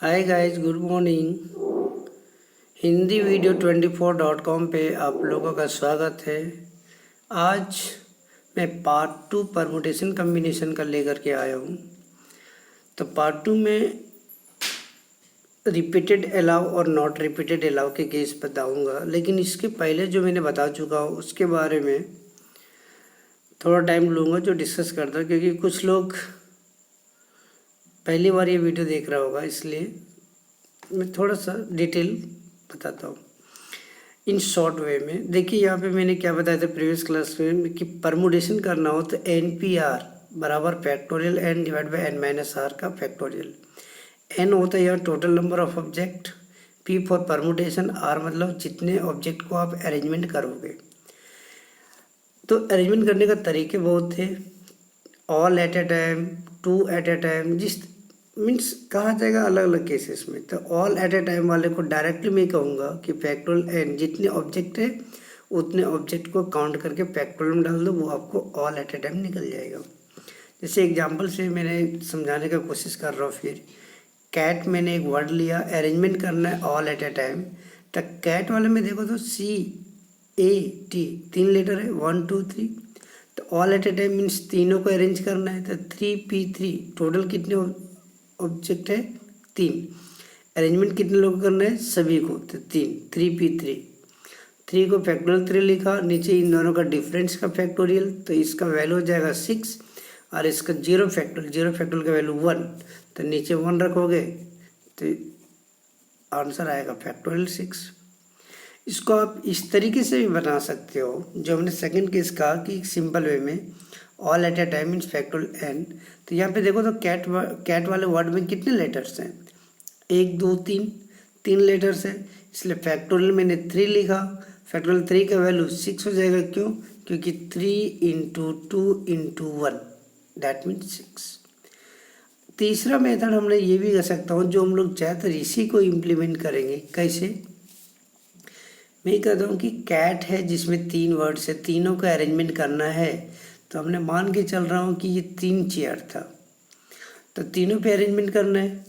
Hi guys, good morning. Hindi video 24.com पे आप लोगों का स्वागत है। आज मैं पार्ट 2 परमुटेशन कम्बिनेशन का लेकर के आया हूँ। तो पार्ट 2 में रिपीटेड अलाउ और नॉट रिपीटेड अलाउ के केस बताऊँगा, लेकिन इसके पहले जो मैंने बता चुका हूँ उसके बारे में थोड़ा टाइम लूँगा जो डिस्कस करता, क्योंकि कुछ लोग पहली बार ये वीडियो देख रहा होगा, इसलिए मैं थोड़ा सा डिटेल बताता हूँ इन शॉर्ट वे में। देखिए यहाँ पे मैंने क्या बताया था प्रीवियस क्लास में कि परमुटेशन करना हो तो NPR बराबर factorial n divide by n minus R का फैक्टोरियल। n होता है यहाँ total number of object, P for permutation, R मतलब जितने ऑब्जेक्ट को आप अरेंजमेंट करोगे। तो अरेंजमेंट करने का तरीके बहुत थे, all at a time, two at a time, जिस मीन्स कहा जाएगा अलग अलग केसेस में। तो ऑल एट ए टाइम वाले को डायरेक्टली मैं कहूँगा कि फैक्टोरियल एन जितने ऑब्जेक्ट है उतने ऑब्जेक्ट को काउंट करके फैक्टोरियल में डाल दो, वो आपको ऑल एट ए टाइम निकल जाएगा। जैसे एग्जांपल से मैंने समझाने का कोशिश कर रहा हूँ। फिर कैट मैंने एक वर्ड लिया, अरेंजमेंट करना है ऑल एट ए टाइम। तो कैट वाले में देखो तो CAT 3 लेटर है, 1 2 3। तो all at a time means तीनों को अरेंज करना है। तो 3P3 टोटल कितने ऑब्जेक्ट है? 3। अरेंजमेंट कितने लोग करना है? सभी को। तो 3 3 को फैक्टोरियल 3 लिखा, नीचे इन दोनों का डिफरेंस का फैक्टोरियल, तो इसका वैल्यू हो जाएगा 6 और इसका जीरो फैक्टोरियल का वैल्यू 1। तो नीचे 1 रखोगे तो आंसर आएगा फैक्टोरियल 6। इसको आप इस तरीके से भी बना सकते हो जो हमने सेकंड केस कहा कि सिंपल वे में all at a time means factorial n। तो यहाँ पे देखो तो कैट वाले वर्ड में कितने लेटर्स हैं? 1 2 3 लेटर्स है, इसलिए फैक्टोरियल मैंने 3 लिखा। फैक्टोरियल 3 का वैल्यू 6 हो जाएगा। क्यों? क्योंकि 3 इंटू 2 इंटू 1 दैट मीन्स 6। तीसरा मेथड हमने ये भी कर सकता हूँ, जो हम लोग ज़्यादातर इसी को इम्प्लीमेंट करेंगे। कैसे? मैं कहता हूँ कि कैट है जिसमें 3 वर्ड्स है, तीनों का अरेंजमेंट करना है। तो हमने मान के चल रहा हूँ कि ये 3 चेयर था, तो तीनों पे अरेंजमेंट करना है।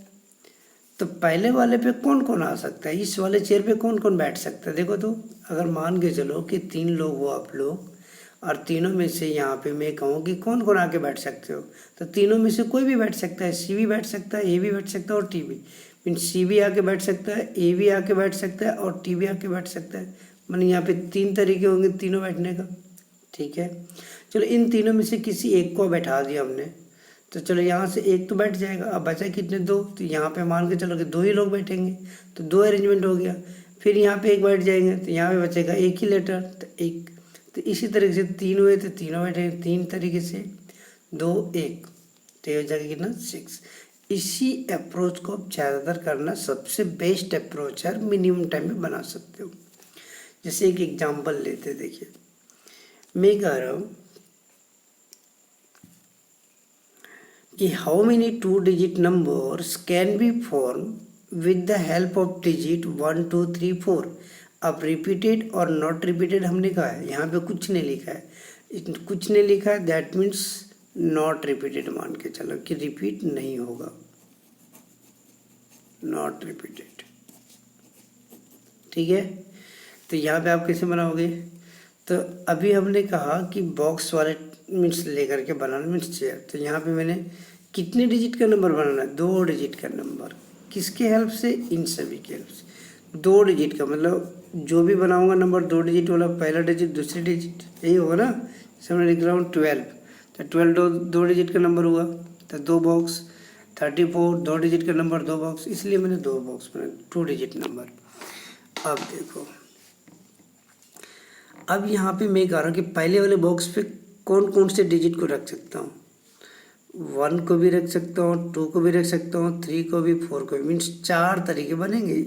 तो पहले वाले पे कौन कौन आ सकता है? इस वाले चेयर पे कौन कौन बैठ सकता है? देखो तो अगर मान के चलो कि 3 लोग हो आप लोग, और तीनों में से यहाँ पे मैं कहूँ कि कौन कौन आके बैठ सकते हो, तो तीनों में से कोई भी बैठ सकता है। C भी बैठ सकता है, A भी बैठ सकता है और T भी। मीन्स C भी आके बैठ सकता है, A भी आके बैठ सकता है और T भी आके बैठ सकता है। माने यहाँ पे 3 तरीके होंगे तीनों बैठने का। ठीक है, चलो इन तीनों में से किसी एक को बैठा दिया हमने, तो चलो यहाँ से एक तो बैठ जाएगा। अब बचा कितने? 2। तो यहाँ पे मान के चलो कि 2 ही लोग बैठेंगे, तो 2 अरेंजमेंट हो गया। फिर यहाँ पे एक बैठ जाएंगे, तो यहाँ पे बचेगा एक ही लेटर, तो एक। तो इसी तरीके से 3 हुए तो तीनों बैठेंगे, 3 तरीके से 2 1, तो ये हो जाएगा कितना? 6। इसी अप्रोच को आप ज़्यादातर करना सबसे बेस्ट अप्रोच है, मिनिमम टाइम में बना सकते हो। जैसे एक एग्जाम्पल लेते, देखिए मैं कह रहा हूँ कि how many 2 digit numbers can be form with the help of digit 1 2 3 4। अब रिपीटेड और नॉट रिपीटेड हमने कहा है, यहाँ पे कुछ नहीं लिखा है, कुछ नहीं लिखा है, दैट मीन्स नॉट रिपीटेड मान के चलो कि रिपीट नहीं होगा, नॉट रिपीटेड। ठीक है, तो यहाँ पे आप कैसे बनाओगे? तो अभी हमने कहा कि बॉक्स वाले मीन्स लेकर के बनाना मीन्स चेयर। तो यहाँ पे मैंने कितने डिजिट का नंबर बनाना है? 2 डिजिट का नंबर। किसके हेल्प से? इन सभी के हेल्प से। 2 डिजिट का मतलब जो भी बनाऊंगा नंबर 2 डिजिट वाला, पहला डिजिट दूसरी डिजिट, यही होगा ना। जैसे मैं लिख रहा हूँ 12, तो 12 2 डिजिट का नंबर हुआ, तो 2 बॉक्स। 34 2 डिजिट का नंबर, 2 बॉक्स, इसलिए मैंने 2 बॉक्स बनाए, 2 डिजिट नंबर। अब देखो, अब यहाँ पे मैं कह रहा हूँ कि पहले वाले बॉक्स पे कौन कौन से डिजिट को रख सकता हूँ? 1 को भी रख सकता हूँ, 2 को भी रख सकता हूँ, 3 को भी, 4 को भी, मीन्स 4 तरीके बनेंगे।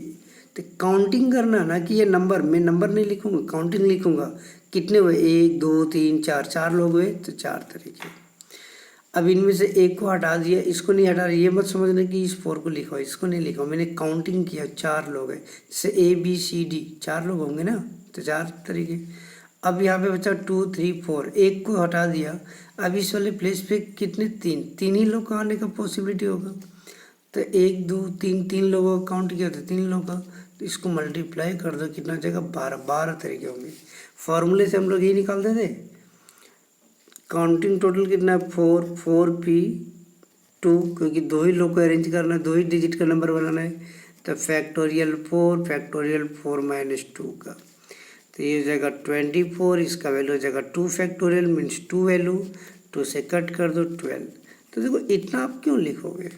तो काउंटिंग करना ना कि ये नंबर, मैं नंबर नहीं लिखूँगा, काउंटिंग लिखूँगा। कितने हुए? 1 2 3 4, 4 लोग हुए, तो 4 तरीके। अब इनमें से एक को हटा दिया, इसको नहीं हटा रहा, ये मत समझना कि इस 4 को लिखा, इसको नहीं लिखा, मैंने काउंटिंग किया, 4 लोग हैं। जैसे ABCD 4 लोग होंगे ना, तो 4 तरीके। अब यहाँ पे बचा 2 3 4, एक को हटा दिया। अब इस वाले प्लेस पे कितने? 3 ही लोग का आने का पॉसिबिलिटी होगा। तो 1 2 3 3 लोगों का काउंट किया तो 3 लोगों का, तो इसको मल्टीप्लाई कर दो, कितना जाएगा 12, 12 तरीके होंगे। फॉर्मूले से हम लोग यही निकालते थे। काउंटिंग टोटल कितना है 4 4p2, क्योंकि 2 ही लोग को अरेंज करना है, 2 ही डिजिट का नंबर बनाना है, तो फैक्टोरियल 4 माइनस 2 का, तो ये हो जाएगा 24, इसका वैल्यू हो जाएगा 2 फैक्टोरियल मीन्स 2 वैल्यू, 2 से कट कर दो 12। तो देखो इतना आप क्यों लिखोगे,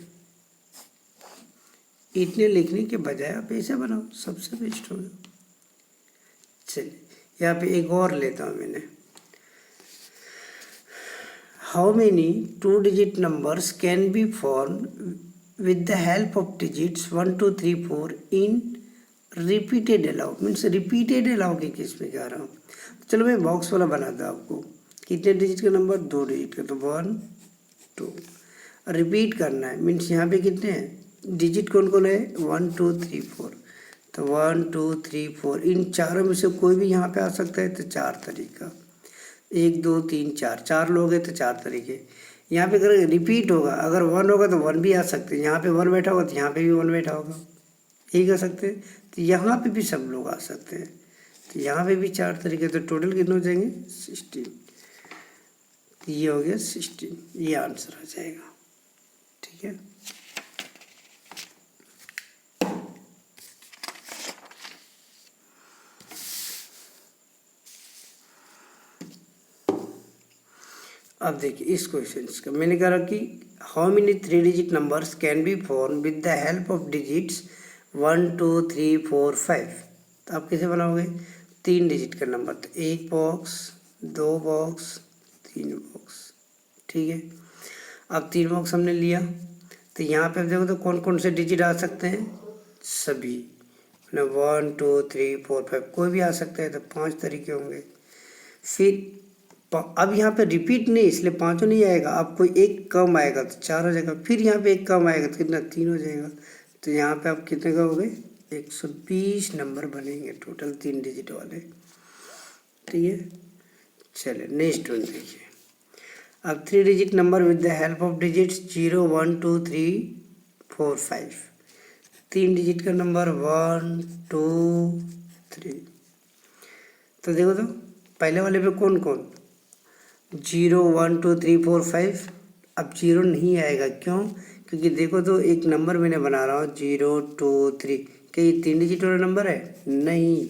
इतने लिखने के बजाय आप ऐसे बनाओ, सबसे बेस्ट होगा। चलिए यहाँ पे एक और लेता हूँ मैंने। How many 2 digit numbers can be form with the help of digits 1 2 3 4 in repeated allow, means repeated allow के केस में कह रहा हूँ। चलो मैं बॉक्स वाला बनाता हूँ आपको। कितने डिजिट का नंबर, 2 डिजिट का, तो 1 2 रिपीट करना है, मीन्स यहाँ पे कितने हैं डिजिट, कौन कौन है 1 2 3 4, तो 1 2 3 4 इन चारों में से कोई भी यहाँ पे आ सकता है, तो 4 तरीका, 1 2 3 4, 4 लोग हैं तो 4 तरीके। यहाँ पे अगर रिपीट होगा, अगर 1 होगा तो 1 भी आ सकते हैं, यहाँ पे 1 बैठा होगा तो यहाँ पे भी 1 बैठा होगा, यही कर सकते हैं। तो यहाँ पे भी सब लोग आ सकते हैं, तो यहाँ पे भी 4 तरीके, तो टोटल कितने हो जाएंगे 16, तो ये हो गया 16, ये आंसर आ जाएगा। ठीक है, अब देखिए इस क्वेश्चन का मैंने कहा कि how many 3 digit numbers can be form with the help of digits 1 2 3 4 5। तो आप कैसे बनाओगे 3 डिजिट का नंबर, तो 1 बॉक्स 2 बॉक्स 3 बॉक्स। ठीक है, अब 3 बॉक्स हमने लिया, तो यहाँ पे देखो तो कौन कौन से डिजिट आ सकते हैं, सभी, 1 2 3 4 5 कोई भी आ सकता है, तो 5 तरीके होंगे। फिर अब यहाँ पे रिपीट नहीं, इसलिए 5 नहीं आएगा, अब कोई एक कम आएगा तो 4 हो जाएगा, फिर यहाँ पे एक कम आएगा तो कितना 3 हो जाएगा, तो यहाँ पे आप कितने का हो गए 120 नंबर बनेंगे टोटल 3 डिजिट वाले। ठीक है, चलिए नेक्स्ट वन देखिए। अब 3 digit number with the help of digits 0 1 2 3 4 5, 3 digit का नंबर 1 2 3। तो देखो तो पहले वाले पे कौन कौन 0 1 2 3 4 5, अब 0 नहीं आएगा, क्यों, क्योंकि देखो तो एक नंबर मैंने बना रहा हूँ 0 2 3, क्या ये 3 डिजिट वाला नंबर है, नहीं,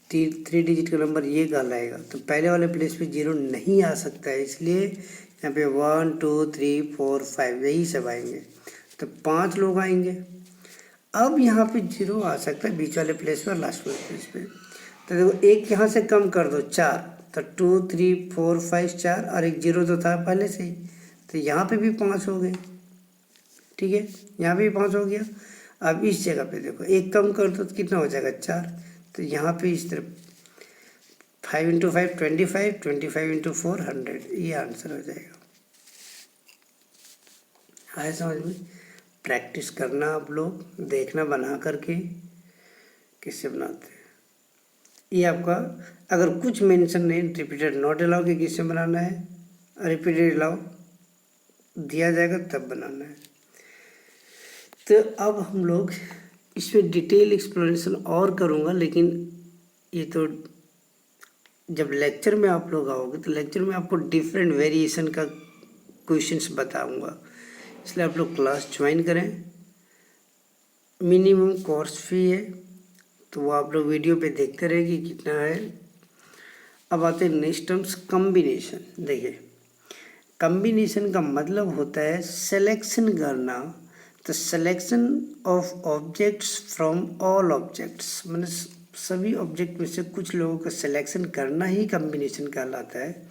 3 डिजिट का नंबर ये गल आएगा, तो पहले वाले प्लेस पे 0 नहीं आ सकता है, इसलिए यहाँ पे 1 2 3 4 5 यही सब आएंगे, तो 5 लोग आएंगे। अब यहाँ पे 0 आ सकता है बीच वाले प्लेस पे और लास्ट वाले प्लेस पे, तो देखो एक यहाँ से कम कर दो 4, तो 2 3 4 5 4, और एक 0 तो था पहले से ही, तो यहाँ पे भी 5 हो गए। ठीक है, यहाँ पे भी 5 हो गया। अब इस जगह पे देखो एक कम कर दो तो कितना हो जाएगा 4, तो यहाँ पे इस तरफ 5 × 5 25, 25 × 4 100, ये आंसर हो जाएगा। आए समझ में, प्रैक्टिस करना आप लोग, देखना बना करके कैसे बनाते हैं। ये आपका अगर कुछ मेंशन नहीं, रिपीटेड नॉट अलाउ के किससे बनाना है, रिपीटेड अलाउ दिया जाएगा तब बनाना है। तो अब हम लोग इसमें डिटेल एक्सप्लेनेशन और करूँगा, लेकिन ये तो जब लेक्चर में आप लोग आओगे तो लेक्चर में आपको डिफरेंट वेरिएशन का क्वेश्चंस बताऊँगा, इसलिए आप लोग क्लास ज्वाइन करें। मिनिमम कोर्स फी है, तो वो आप लोग वीडियो पे देखते रहे कि कितना है। अब आते हैं नेक्स्ट टर्म्स कम्बिनेशन। देखिए कम्बिनेशन का मतलब होता है सिलेक्शन करना, तो selection of objects from all objects, मतलब सभी ऑब्जेक्ट में से कुछ लोगों का सिलेक्शन करना ही कम्बिनेशन कहलाता है।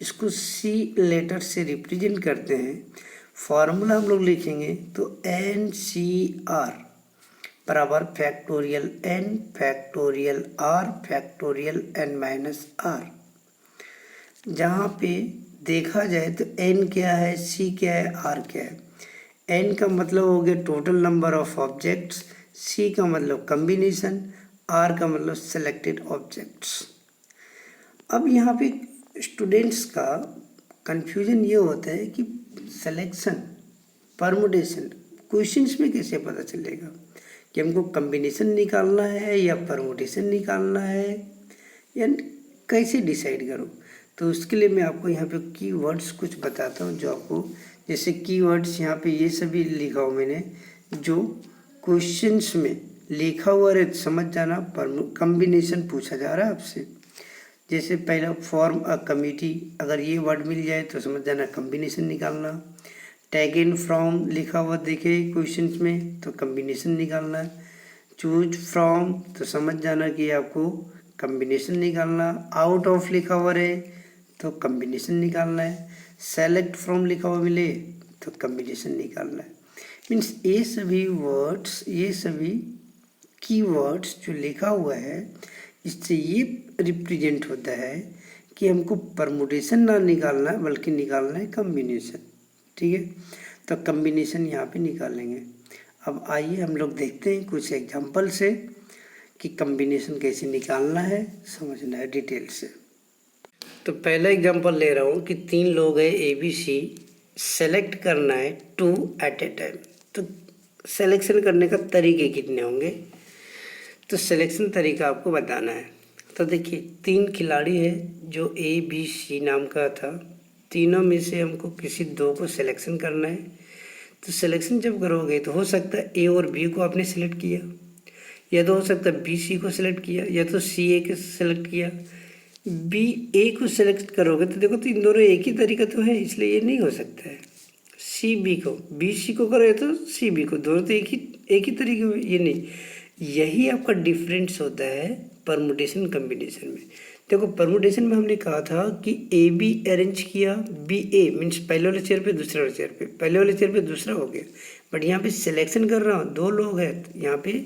इसको सी लेटर से रिप्रेजेंट करते हैं। फॉर्मूला हम लोग लिखेंगे तो NCR बराबर factorial N factorial R factorial N minus R। जहाँ पे देखा जाए तो N क्या है, C क्या है, R क्या है। N का मतलब हो गया total number of objects, C का मतलब कम्बिनेशन, R का मतलब सेलेक्टेड ऑब्जेक्ट्स। अब यहाँ पे स्टूडेंट्स का कन्फ्यूजन ये होता है कि सिलेक्शन परमुटेशन क्वेश्चंस में कैसे पता चलेगा कि हमको कम्बिनेशन निकालना है या परमुटेशन निकालना है, या कैसे डिसाइड करूँ? तो उसके लिए मैं आपको यहाँ पे कीवर्ड्स कुछ बताता हूँ, जो आपको जैसे कीवर्ड्स यहाँ पे ये सभी लिखा हुआ मैंने, जो क्वेश्चंस में लिखा हुआ है, समझ जाना। कम्बिनेशन पूछा जा रहा है आपसे, जैसे पहला फॉर्म अ कमिटी, अगर ये वर्ड मिल जाए तो समझ जाना कम्बिनेशन निकालना। टेकन फ्रॉम लिखा हुआ देखे क्वेश्चंस में तो कम्बिनेशन निकालना है। चूज फ्रॉम तो समझ जाना कि आपको कम्बिनेशन निकालना। आउट ऑफ लिखा हुआ रहे तो कम्बिनेशन निकालना है। सेलेक्ट फ्रॉम लिखा हुआ मिले तो कम्बिनेशन निकालना है। मीन्स ये सभी वर्ड्स, ये सभी कीवर्ड्स जो लिखा हुआ है, इससे ये रिप्रेजेंट होता है कि हमको परमुटेशन ना निकालना है बल्कि निकालना है कम्बिनेशन। ठीक है, तो कम्बिनेशन यहाँ पे निकालेंगे। अब आइए हम लोग देखते हैं कुछ एग्जांपल से कि कम्बिनेशन कैसे निकालना है, समझना है डिटेल से। तो पहला एग्जांपल ले रहा हूँ कि 3 लोग हैं ABC, सेलेक्ट करना है 2 एट ए टाइम। तो सिलेक्शन करने का तरीके कितने होंगे, तो सिलेक्शन तरीका आपको बताना है। तो देखिए 3 खिलाड़ी है जो ABC नाम का था, तीनों में से हमको किसी 2 को सिलेक्शन करना है। तो सिलेक्शन जब करोगे तो हो सकता है A और B को आपने सेलेक्ट किया, या तो हो सकता है BC को सिलेक्ट किया, या तो CA को सिलेक्ट किया। BA को सिलेक्ट करोगे तो देखो, तो इन दोनों एक ही तरीका तो है, इसलिए ये नहीं हो सकता है। CB को BC को करोगे तो CB को, दोनों तो एक ही तरीके में, ये नहीं। यही आपका डिफरेंस होता है परमुटेशन कम्बिनेशन में। देखो परमुटेशन में हमने कहा था कि AB अरेंज किया, BA मीन्स पहले वाले चेयर पे दूसरे वाले चेयर पे, पहले वाले चेयर पे दूसरा हो गया। बट यहाँ पे सिलेक्शन कर रहा हूँ, 2 लोग हैं, तो यहाँ पे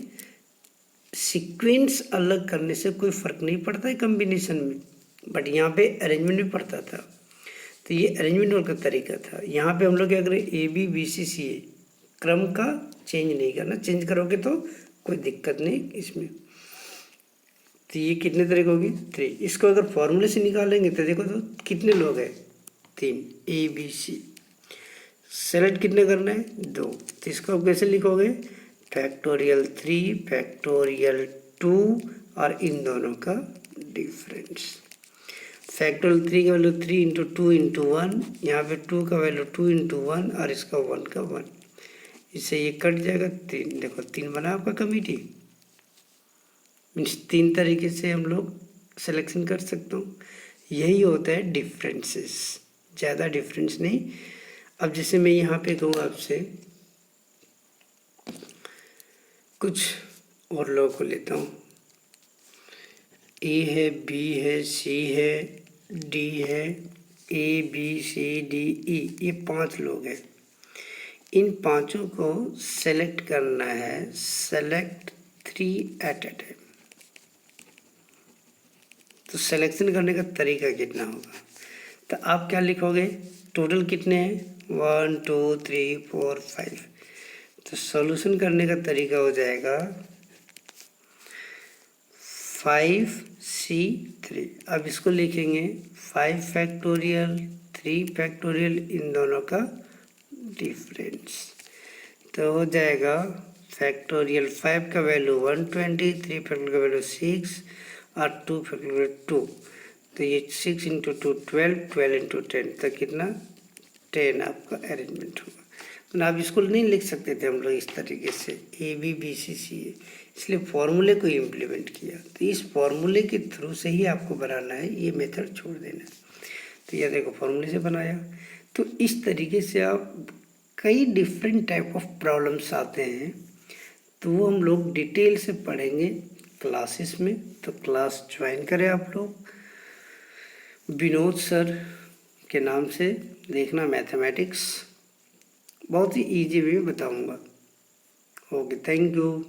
सीक्वेंस अलग करने से कोई फ़र्क नहीं पड़ता है कम्बिनेशन में, बट यहाँ पे अरेंजमेंट भी पड़ता था। तो ये अरेंजमेंट का तरीका था। यहाँ पे हम लोग क्या करें, AB BC CA, क्रम का चेंज नहीं करना, चेंज करोगे तो कोई दिक्कत नहीं इसमें। तो ये कितने तरीके होगी, 3। इसको अगर फॉर्मूले से निकालेंगे तो देखो तो कितने लोग हैं, 3, ABC। सेलेक्ट कितने करना है, 2। तो इसको आप कैसे लिखोगे, फैक्टोरियल 3 फैक्टोरियल 2 और इन दोनों का डिफरेंस। फैक्टोरियल 3 का वैल्यू 3 इंटू 2 इंटू 1, यहाँ पे 2 का वैल्यू 2 इंटू 1 और इसका 1 का 1, इससे ये कट जाएगा 3। देखो 3 बना आपका कमिटी। मीन्स 3 तरीके से हम लोग सिलेक्शन कर सकते हो। यही होता है डिफरेंसेस, ज़्यादा डिफरेंस नहीं। अब जैसे मैं यहाँ पे कहूँ आपसे, कुछ और लोगों को लेता हूँ, A है, B है, C है, D है, A B C D E, ये 5 लोग हैं। इन 5 को सेलेक्ट करना है, सेलेक्ट 3 एट ए टाइम। तो सिलेक्शन करने का तरीका कितना होगा, तो आप क्या लिखोगे, टोटल कितने हैं, 1 2 3 4 5। तो सॉल्यूशन करने का तरीका हो जाएगा 5C3। अब इसको लिखेंगे 5 फैक्टोरियल 3 फैक्टोरियल, इन दोनों का डिफरेंस। तो हो जाएगा फैक्टोरियल 5 का वैल्यू 120, 3 फैक्टोरियल का वैल्यू 6 और 2 फैक्टोरियल 2। तो ये 6 इंटू 2 12, 12 इंटू 10, तो कितना 10 आपका अरेंजमेंट होगा। तो आप इसको नहीं लिख सकते थे हम लोग इस तरीके से AB BC CA, इसलिए फॉर्मूले को इम्प्लीमेंट किया। तो इस फॉर्मूले के थ्रू से ही आपको बनाना है, ये मेथड छोड़ देना। तो ये देखो फॉर्मूले से बनाया। तो इस तरीके से आप कई डिफरेंट टाइप ऑफ प्रॉब्लम्स आते हैं, तो वो हम लोग डिटेल से पढ़ेंगे क्लासेस में। तो क्लास ज्वाइन करें आप लोग, विनोद सर के नाम से देखना, मैथमेटिक्स बहुत ही इजी वे में बताऊंगा। Okay, thank you.